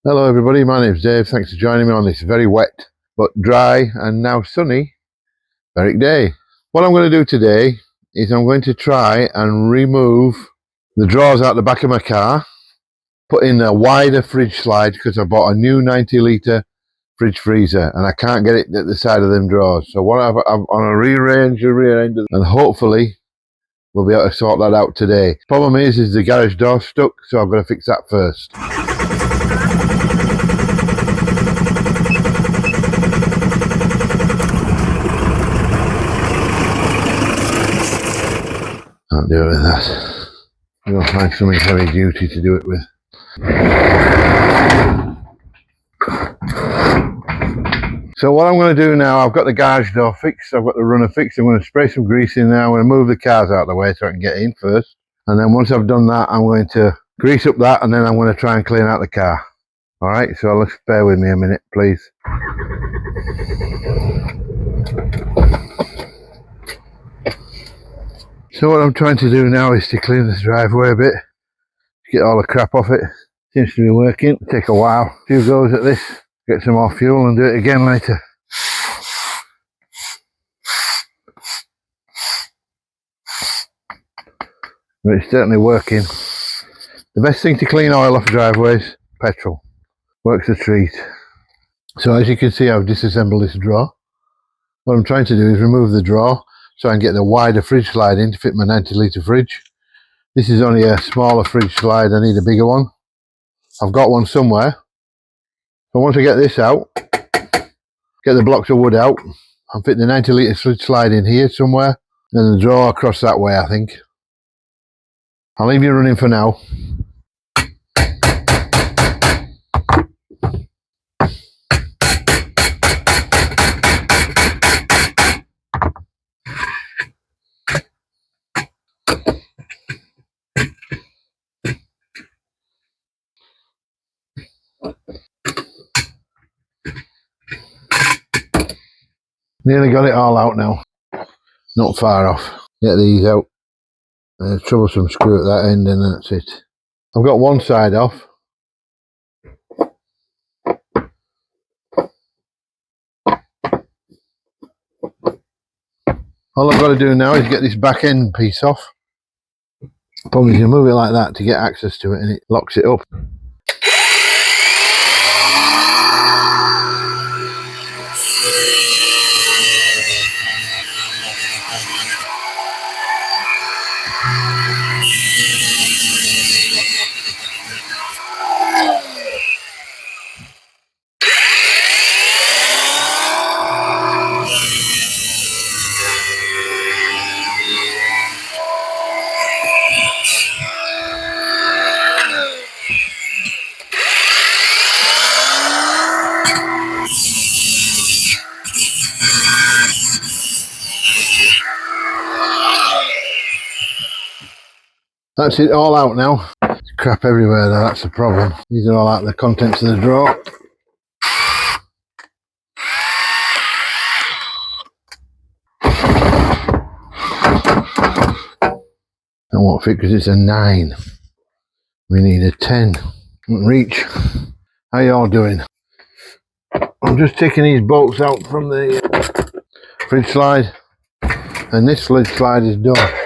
Hello everybody, my name's Dave. Thanks for joining me on this very wet but dry and now sunny Berwick day. What I'm going to do today is I'm going to try and remove the drawers out the back of my car, put in a wider fridge slide because I bought a new 90-litre fridge freezer and I can't get it at the side of them drawers. So what I'm on a rearrange and hopefully we'll be able to sort that out today. Problem is the garage door stuck, so I've got to fix that first. Can't do it with that. I'm going to find something heavy duty to do it with. So what I'm going to do now, I've got the garage door fixed, I've got the runner fixed, I'm going to spray some grease in there, I'm going to move the cars out of the way so I can get in first. And then once I've done that, I'm going to grease up that and then I'm going to try and clean out the car. Alright, so let's bear with me a minute, please. So what I'm trying to do now is to clean this driveway a bit, get all the crap off it. Seems to be working. It'll take a while. A few goes at this, get some more fuel and do it again later. But it's certainly working. The best thing to clean oil off driveways, petrol. Works a treat. So as you can see, I've disassembled this drawer. What I'm trying to do is remove the drawer so I can get the wider fridge slide in to fit my 90-litre fridge. This is only a smaller fridge slide, I need a bigger one. I've got one somewhere. So once I get this out, get the blocks of wood out, I'll fit the 90-litre fridge slide in here somewhere, and the drawer across that way, I think. I'll leave you running for now. Nearly got it all out now. Not far off. Get these out. Troublesome screw at that end and that's it. I've got one side off. All I've got to do now is get this back end piece off. Problem is you move it like that to get access to it and it locks it up. That's it all out now. There's crap everywhere though, that's the problem. These are all out the contents of the drawer. That won't fit because it's a 9. We need a 10. Won't reach. How you all doing? I'm just taking these bolts out from the fridge slide, and this fridge slide is done.